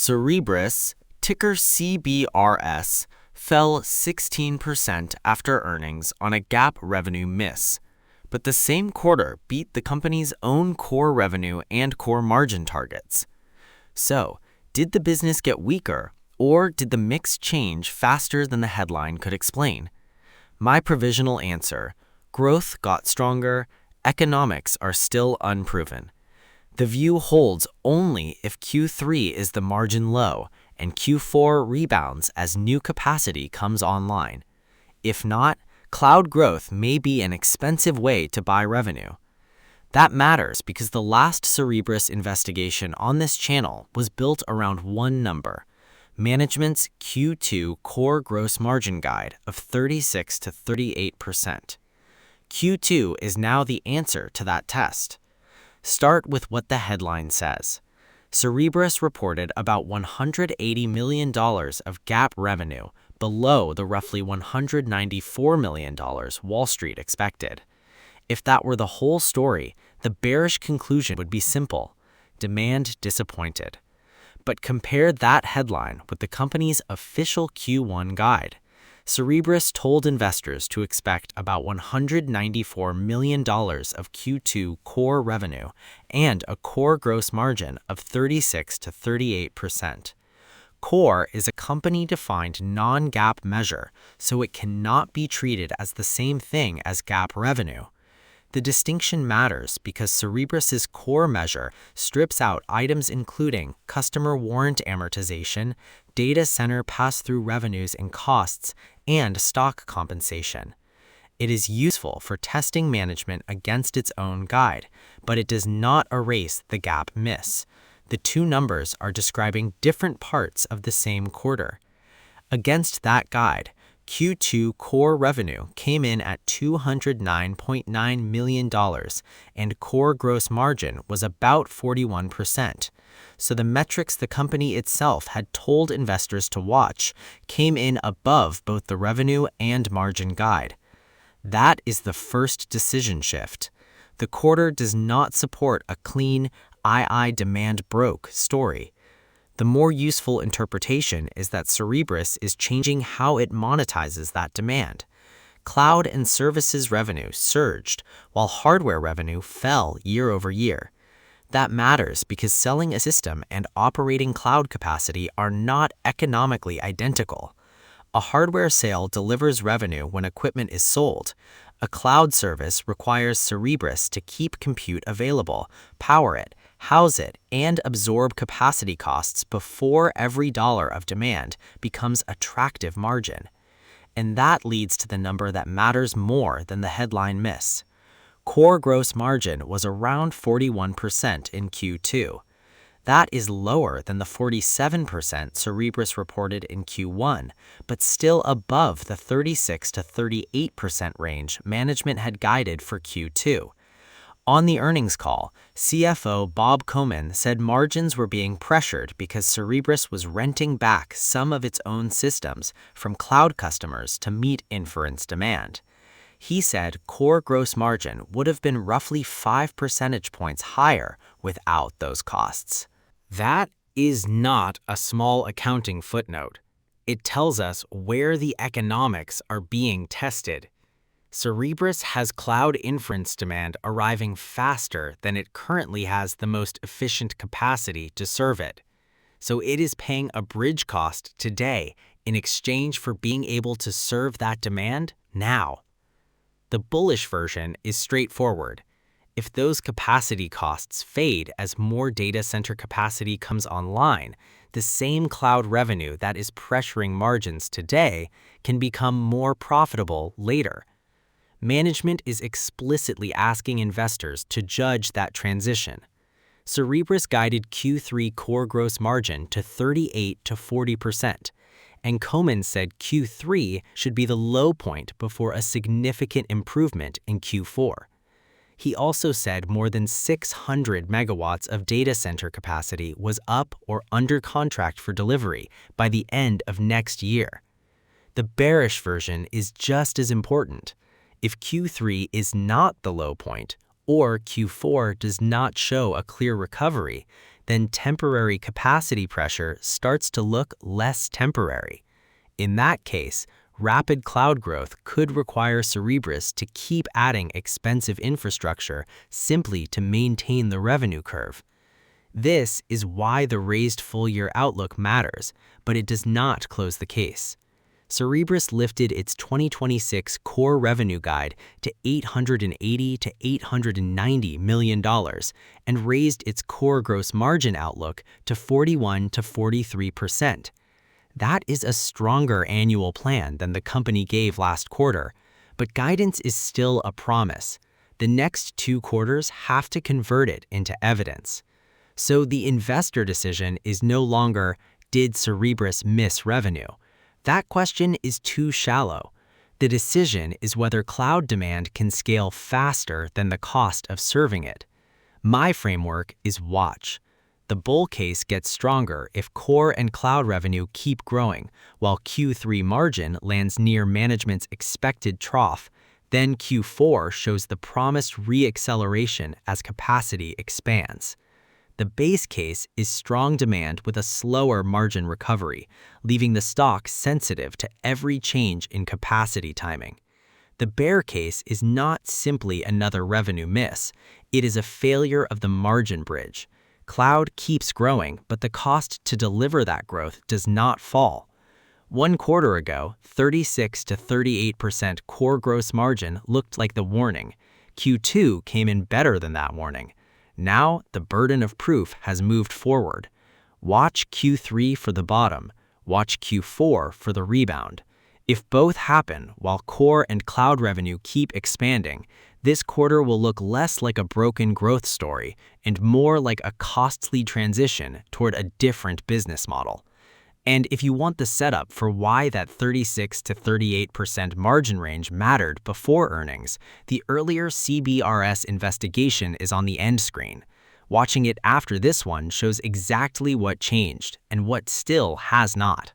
Cerebras, ticker CBRS, fell 16% after earnings on a GAAP revenue miss, but the same quarter beat the company's own core revenue and core margin targets. So, did the business get weaker, or did the mix change faster than the headline could explain? My provisional answer: growth got stronger, economics are still unproven. The view holds only if Q3 is the margin low and Q4 rebounds as new capacity comes online. If not, cloud growth may be an expensive way to buy revenue. That matters because the last Cerebras investigation on this channel was built around one number: management's Q2 core gross margin guide of 36 to 38%. Q2 is now the answer to that test. Start with what the headline says. Cerebras reported about $180 million of GAAP revenue, below the roughly $194 million Wall Street expected. If that were the whole story, the bearish conclusion would be simple: demand disappointed. But compare that headline with the company's official Q1 guide. Cerebras told investors to expect about $194 million of Q2 core revenue and a core gross margin of 36 to 38%. Core is a company-defined non-GAAP measure, so it cannot be treated as the same thing as GAAP revenue. The distinction matters because Cerebras's core measure strips out items including customer warrant amortization, data center pass-through revenues and costs, and stock compensation. It is useful for testing management against its own guide, but it does not erase the GAAP miss. The two numbers are describing different parts of the same quarter. Against that guide, Q2 core revenue came in at $209.9 million, and core gross margin was about 41%. So the metrics the company itself had told investors to watch came in above both the revenue and margin guide. That is the first decision shift. The quarter does not support a clean "II demand broke" story. The more useful interpretation is that Cerebras is changing how it monetizes that demand. Cloud and services revenue surged, while hardware revenue fell year over year. That matters because selling a system and operating cloud capacity are not economically identical. A hardware sale delivers revenue when equipment is sold. A cloud service requires Cerebras to keep compute available, power it, house it, and absorb capacity costs before every dollar of demand becomes attractive margin. And that leads to the number that matters more than the headline miss. Core gross margin was around 41% in Q2. That is lower than the 47% Cerebras reported in Q1, but still above the 36 to 38% range management had guided for Q2. On the earnings call, CFO Bob Komin said margins were being pressured because Cerebras was renting back some of its own systems from cloud customers to meet inference demand. He said core gross margin would have been roughly 5 percentage points higher without those costs. That is not a small accounting footnote. It tells us where the economics are being tested. Cerebras has cloud inference demand arriving faster than it currently has the most efficient capacity to serve it. So it is paying a bridge cost today in exchange for being able to serve that demand now. The bullish version is straightforward. If those capacity costs fade as more data center capacity comes online, the same cloud revenue that is pressuring margins today can become more profitable later. Management is explicitly asking investors to judge that transition. Cerebras guided Q3 core gross margin to 38 to 40%, and Komin said Q3 should be the low point before a significant improvement in Q4. He also said more than 600 megawatts of data center capacity was up or under contract for delivery by the end of next year. The bearish version is just as important. If Q3 is not the low point, or Q4 does not show a clear recovery, then temporary capacity pressure starts to look less temporary. In that case, rapid cloud growth could require Cerebras to keep adding expensive infrastructure simply to maintain the revenue curve. This is why the raised full-year outlook matters, but it does not close the case. Cerebras lifted its 2026 core revenue guide to $880 to $890 million and raised its core gross margin outlook to 41 to 43%. That is a stronger annual plan than the company gave last quarter, but guidance is still a promise. The next 2 quarters have to convert it into evidence. So the investor decision is no longer, did Cerebras miss revenue? That question is too shallow. The decision is whether cloud demand can scale faster than the cost of serving it. My framework is watch. The bull case gets stronger if core and cloud revenue keep growing, while Q3 margin lands near management's expected trough. Then Q4 shows the promised re-acceleration as capacity expands. The base case is strong demand with a slower margin recovery, leaving the stock sensitive to every change in capacity timing. The bear case is not simply another revenue miss. It is a failure of the margin bridge. Cloud keeps growing, but the cost to deliver that growth does not fall. 1 quarter ago, 36 to 38% core gross margin looked like the warning. Q2 came in better than that warning. Now, the burden of proof has moved forward. Watch Q3 for the bottom. Watch Q4 for the rebound. If both happen while core and cloud revenue keep expanding, this quarter will look less like a broken growth story and more like a costly transition toward a different business model. And if you want the setup for why that 36 to 38% margin range mattered before earnings, the earlier CBRS investigation is on the end screen. Watching it after this one shows exactly what changed and what still has not.